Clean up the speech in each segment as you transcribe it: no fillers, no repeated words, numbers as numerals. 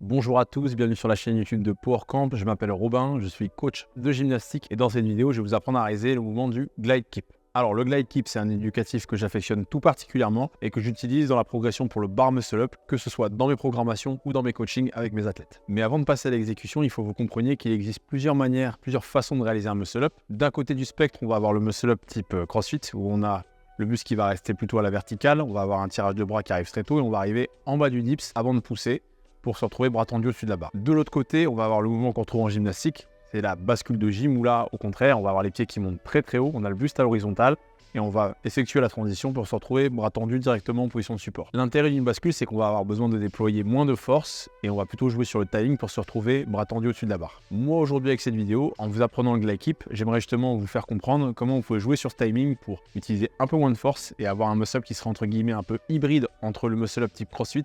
Bonjour à tous, bienvenue sur la chaîne YouTube de PowerCamp. Je m'appelle Robin, je suis coach de gymnastique et dans cette vidéo, je vais vous apprendre à réaliser le mouvement du Glide Keep. Alors le Glide Keep, c'est un éducatif que j'affectionne tout particulièrement et que j'utilise dans la progression pour le bar muscle up, que ce soit dans mes programmations ou dans mes coachings avec mes athlètes. Mais avant de passer à l'exécution, il faut que vous compreniez qu'il existe plusieurs manières, plusieurs façons de réaliser un muscle up. D'un côté du spectre, on va avoir le muscle up type CrossFit où on a le muscle qui va rester plutôt à la verticale, on va avoir un tirage de bras qui arrive très tôt et on va arriver en bas du dips avant de pousser pour se retrouver bras tendus au-dessus de la barre. De l'autre côté, on va avoir le mouvement qu'on retrouve en gymnastique, c'est la bascule de gym où là, au contraire, on va avoir les pieds qui montent très très haut, on a le buste à l'horizontale et on va effectuer la transition pour se retrouver bras tendus directement en position de support. L'intérêt d'une bascule, c'est qu'on va avoir besoin de déployer moins de force et on va plutôt jouer sur le timing pour se retrouver bras tendus au-dessus de la barre. Moi aujourd'hui avec cette vidéo, en vous apprenant le Glide Keep, j'aimerais justement vous faire comprendre comment vous pouvez jouer sur ce timing pour utiliser un peu moins de force et avoir un muscle-up qui sera entre guillemets un peu hybride entre le muscle-up type CrossFit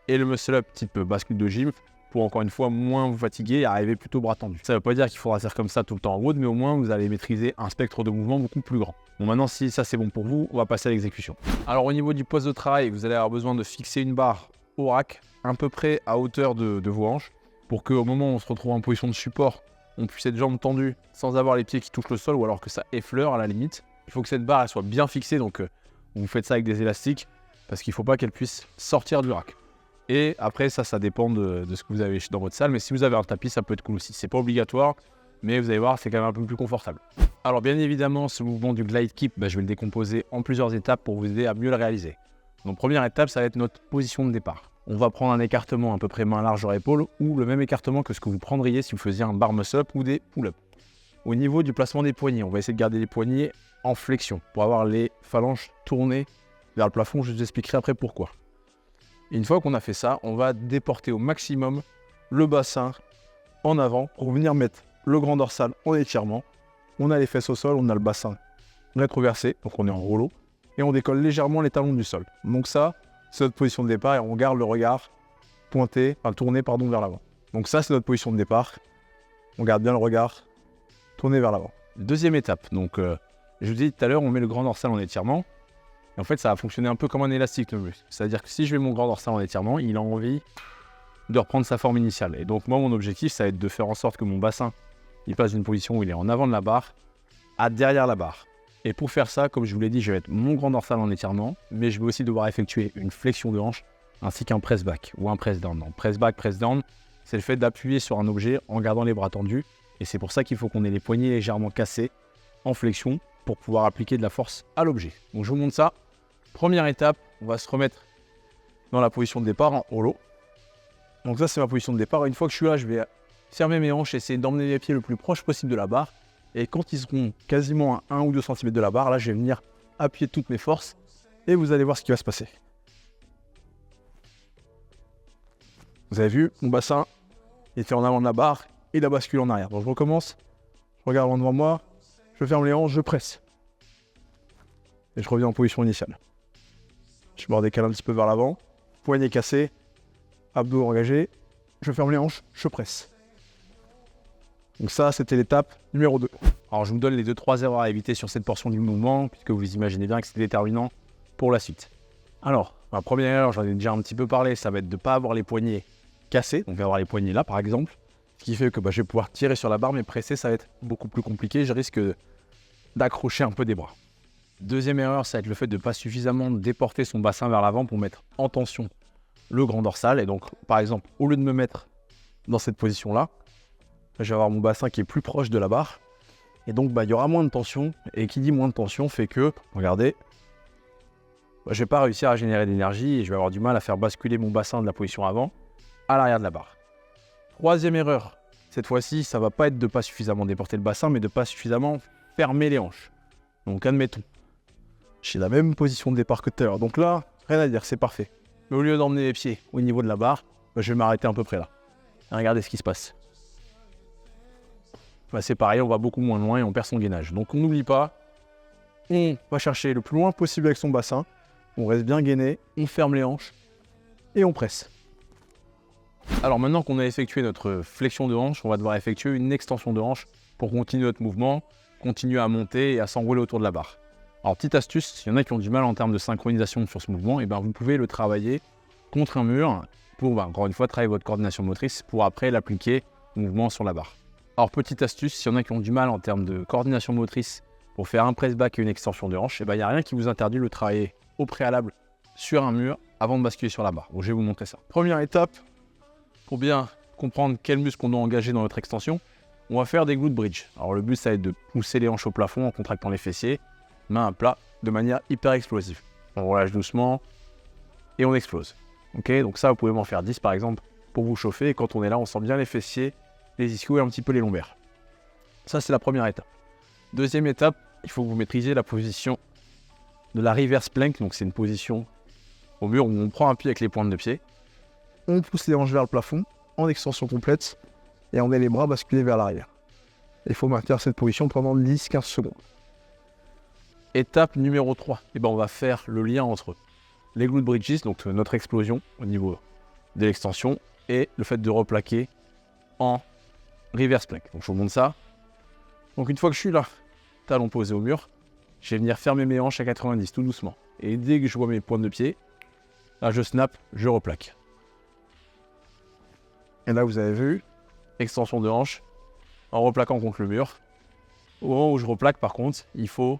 et le muscle-up type bascule de gym pour encore une fois moins vous fatiguer et arriver plutôt bras tendus. Ça ne veut pas dire qu'il faudra faire comme ça tout le temps en road, mais au moins vous allez maîtriser un spectre de mouvement beaucoup plus grand. Bon, maintenant si ça c'est bon pour vous, on va passer à l'exécution. Alors au niveau du poste de travail, vous allez avoir besoin de fixer une barre au rack à peu près à hauteur de vos hanches pour qu'au moment où on se retrouve en position de support, on puisse être jambes tendues sans avoir les pieds qui touchent le sol ou alors que ça effleure à la limite. Il faut que cette barre elle soit bien fixée, donc vous faites ça avec des élastiques parce qu'il ne faut pas qu'elle puisse sortir du rack. Et après, ça dépend de ce que vous avez dans votre salle. Mais si vous avez un tapis, ça peut être cool aussi. C'est pas obligatoire, mais vous allez voir, c'est quand même un peu plus confortable. Alors bien évidemment, ce mouvement du Glide Keep, je vais le décomposer en plusieurs étapes pour vous aider à mieux le réaliser. Donc première étape, ça va être notre position de départ. On va prendre un écartement à peu près main large hors épaule ou le même écartement que ce que vous prendriez si vous faisiez un bar muscle up ou des pull-up. Au niveau du placement des poignets, on va essayer de garder les poignets en flexion pour avoir les phalanges tournées vers le plafond. Je vous expliquerai après pourquoi. Et une fois qu'on a fait ça, on va déporter au maximum le bassin en avant pour venir mettre le grand dorsal en étirement. On a les fesses au sol, on a le bassin rétroversé, donc on est en rouleau, et on décolle légèrement les talons du sol. Donc ça, c'est notre position de départ et on garde le regard tourné vers l'avant. Donc ça, c'est notre position de départ. On garde bien le regard tourné vers l'avant. Deuxième étape, donc je vous dis tout à l'heure, on met le grand dorsal en étirement. Et en fait, ça va fonctionner un peu comme un élastique le muscle. C'est-à-dire que si je mets mon grand dorsal en étirement, il a envie de reprendre sa forme initiale. Et donc moi, mon objectif, ça va être de faire en sorte que mon bassin, il passe d'une position où il est en avant de la barre à derrière la barre. Et pour faire ça, comme je vous l'ai dit, je vais mettre mon grand dorsal en étirement, mais je vais aussi devoir effectuer une flexion de hanche ainsi qu'un press back ou un press down. Donc press back, press down, c'est le fait d'appuyer sur un objet en gardant les bras tendus. Et c'est pour ça qu'il faut qu'on ait les poignets légèrement cassés en flexion pour pouvoir appliquer de la force à l'objet. Donc je vous montre ça. Première étape, on va se remettre dans la position de départ en hollow. Donc ça c'est ma position de départ. Une fois que je suis là, je vais fermer mes hanches et essayer d'emmener mes pieds le plus proche possible de la barre. Et quand ils seront quasiment à 1 ou 2 cm de la barre, là je vais venir appuyer toutes mes forces et vous allez voir ce qui va se passer. Vous avez vu, mon bassin était en avant de la barre et la bascule en arrière. Donc je recommence, je regarde loin devant moi, je ferme les hanches, je presse. Et je reviens en position initiale. Je me redécale un petit peu vers l'avant, poignet cassé, abdos engagés, je ferme les hanches, je presse. Donc ça, c'était l'étape numéro 2. Alors je vous donne les 2-3 erreurs à éviter sur cette portion du mouvement, puisque vous imaginez bien que c'est déterminant pour la suite. Alors, ma première erreur, j'en ai déjà un petit peu parlé, ça va être de ne pas avoir les poignets cassés, donc avoir les poignets là par exemple, ce qui fait que je vais pouvoir tirer sur la barre, mais presser, ça va être beaucoup plus compliqué, je risque d'accrocher un peu des bras. Deuxième erreur, ça va être le fait de ne pas suffisamment déporter son bassin vers l'avant pour mettre en tension le grand dorsal. Et donc, par exemple, au lieu de me mettre dans cette position-là, je vais avoir mon bassin qui est plus proche de la barre. Et donc, il y aura moins de tension. Et qui dit moins de tension fait que, regardez, je ne vais pas réussir à générer d'énergie et je vais avoir du mal à faire basculer mon bassin de la position avant à l'arrière de la barre. Troisième erreur, cette fois-ci, ça ne va pas être de ne pas suffisamment déporter le bassin, mais de ne pas suffisamment fermer les hanches. Donc, admettons. J'ai la même position de départ que tout à l'heure. Donc là, rien à dire, c'est parfait. Mais au lieu d'emmener les pieds au niveau de la barre, je vais m'arrêter à peu près là. Et regardez ce qui se passe. C'est pareil, on va beaucoup moins loin et on perd son gainage. Donc on n'oublie pas, on va chercher le plus loin possible avec son bassin. On reste bien gainé, on ferme les hanches et on presse. Alors maintenant qu'on a effectué notre flexion de hanche, on va devoir effectuer une extension de hanche pour continuer notre mouvement, continuer à monter et à s'enrouler autour de la barre. Alors, petite astuce, s'il y en a qui ont du mal en termes de synchronisation sur ce mouvement, vous pouvez le travailler contre un mur pour, encore une fois, travailler votre coordination motrice pour après l'appliquer au mouvement sur la barre. Alors, petite astuce, s'il y en a qui ont du mal en termes de coordination motrice pour faire un press back et une extension de hanche, il n'y a rien qui vous interdit de le travailler au préalable sur un mur avant de basculer sur la barre. Donc, je vais vous montrer ça. Première étape, pour bien comprendre quel muscle on doit engager dans notre extension, on va faire des glute bridge. Alors, le but, ça va être de pousser les hanches au plafond en contractant les fessiers, main à plat, de manière hyper explosive. On relâche doucement et on explose. Ok, donc ça, vous pouvez m'en faire 10 par exemple pour vous chauffer. Et quand on est là, on sent bien les fessiers, les ischios et un petit peu les lombaires. Ça, c'est la première étape. Deuxième étape, il faut que vous maîtrisiez la position de la reverse plank. Donc, c'est une position au mur où on prend un pied avec les pointes de pied. On pousse les hanches vers le plafond en extension complète et on met les bras basculés vers l'arrière. Il faut maintenir cette position pendant 10-15 secondes. Étape numéro 3, on va faire le lien entre les glute bridges, donc notre explosion au niveau de l'extension, et le fait de replaquer en reverse plank. Donc je vous montre ça. Donc une fois que je suis là, talon posé au mur, je vais venir fermer mes hanches à 90 tout doucement. Et dès que je vois mes pointes de pied, là je snap, je replaque. Et là vous avez vu, extension de hanche en replaquant contre le mur. Au moment où je replaque par contre, il faut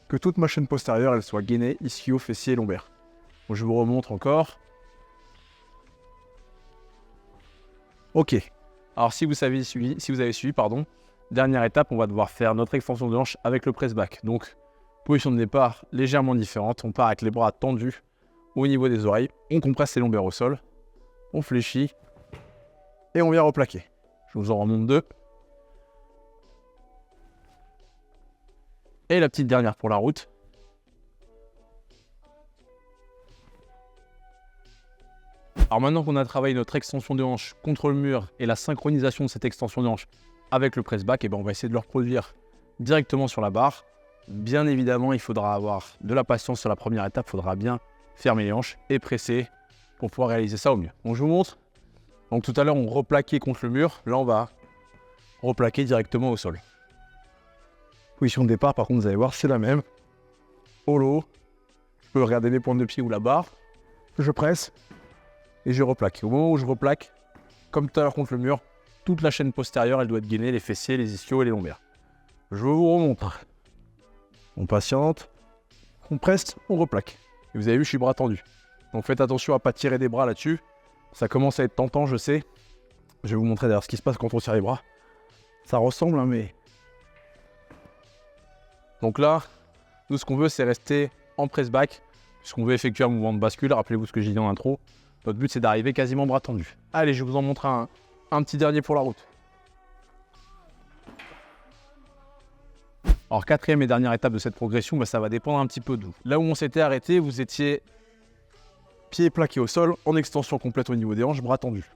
que toute ma chaîne postérieure elle soit gainée, ischio, fessier et lombaire. Donc, je vous remontre encore. Ok. Alors si vous avez suivi, dernière étape, on va devoir faire notre extension de hanche avec le press back. Donc position de départ légèrement différente. On part avec les bras tendus au niveau des oreilles. On compresse les lombaires au sol. On fléchit et on vient replaquer. Je vous en remonte 2. Et la petite dernière pour la route. Alors maintenant qu'on a travaillé notre extension de hanche contre le mur et la synchronisation de cette extension de hanche avec le press back, on va essayer de le reproduire directement sur la barre. Bien évidemment, il faudra avoir de la patience sur la première étape. Il faudra bien fermer les hanches et presser pour pouvoir réaliser ça au mieux. Donc je vous montre. Donc tout à l'heure, on replaquait contre le mur. Là, on va replaquer directement au sol. Position de départ, par contre, vous allez voir, c'est la même. Holo, je peux regarder mes pointes de pied ou la barre. Je presse et je replaque. Au moment où je replaque, comme tout à l'heure contre le mur, toute la chaîne postérieure, elle doit être gainée, les fessiers, les ischios et les lombaires. Je vous remontre. On patiente, on presse, on replaque. Et vous avez vu, je suis bras tendu. Donc faites attention à ne pas tirer des bras là-dessus. Ça commence à être tentant, je sais. Je vais vous montrer d'ailleurs ce qui se passe quand on tire les bras. Ça ressemble, hein, mais... Donc là, nous, ce qu'on veut, c'est rester en press back, puisqu'on veut effectuer un mouvement de bascule. Rappelez-vous ce que j'ai dit en intro. Notre but, c'est d'arriver quasiment bras tendus. Allez, je vais vous en montrer un petit dernier pour la route. Alors, quatrième et dernière étape de cette progression, ça va dépendre un petit peu d'où. Là où on s'était arrêté, vous étiez pieds plaqués au sol, en extension complète au niveau des hanches, bras tendus.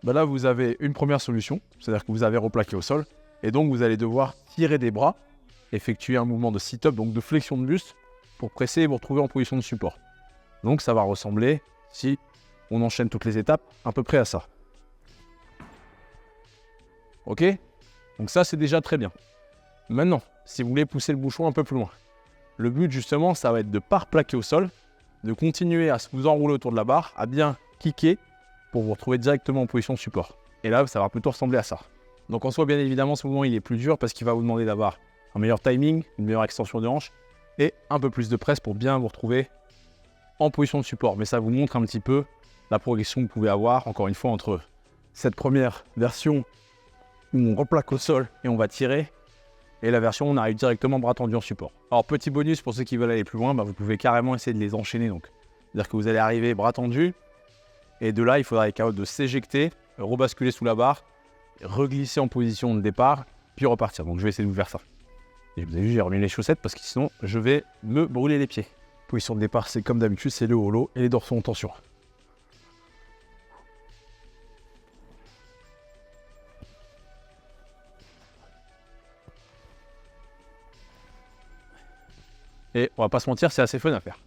Là, vous avez une première solution, c'est-à-dire que vous avez replaqué au sol, et donc vous allez devoir tirer des bras, effectuer un mouvement de sit-up, donc de flexion de buste, pour presser et vous retrouver en position de support. Donc ça va ressembler, si on enchaîne toutes les étapes, à peu près à ça. Ok? Donc ça, c'est déjà très bien. Maintenant, si vous voulez pousser le bouchon un peu plus loin, le but justement, ça va être de ne pas replaquer au sol, de continuer à vous enrouler autour de la barre, à bien kicker pour vous retrouver directement en position de support. Et là, ça va plutôt ressembler à ça. Donc en soi, bien évidemment, ce mouvement, il est plus dur parce qu'il va vous demander d'avoir un meilleur timing, une meilleure extension de hanche et un peu plus de presse pour bien vous retrouver en position de support. Mais ça vous montre un petit peu la progression que vous pouvez avoir, encore une fois, entre cette première version où on replaque au sol et on va tirer, et la version où on arrive directement bras tendus en support. Alors petit bonus pour ceux qui veulent aller plus loin, vous pouvez carrément essayer de les enchaîner. Donc, c'est-à-dire que vous allez arriver bras tendus, et de là il faudra être capable de s'éjecter, rebasculer sous la barre, reglisser en position de départ, puis repartir. Donc je vais essayer de vous faire ça. Et vous avez vu, j'ai remis les chaussettes parce que sinon je vais me brûler les pieds. Position de départ, c'est comme d'habitude, c'est le holo et les dorsaux en tension. Et on va pas se mentir, c'est assez fun à faire.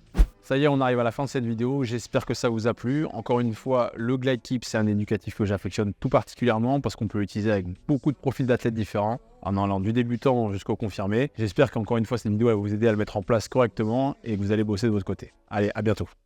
Ça y est, on arrive à la fin de cette vidéo. J'espère que ça vous a plu. Encore une fois, le Glide Keep, c'est un éducatif que j'affectionne tout particulièrement parce qu'on peut l'utiliser avec beaucoup de profils d'athlètes différents, en allant du débutant jusqu'au confirmé. J'espère qu'encore une fois, cette vidéo va vous aider à le mettre en place correctement et que vous allez bosser de votre côté. Allez, à bientôt.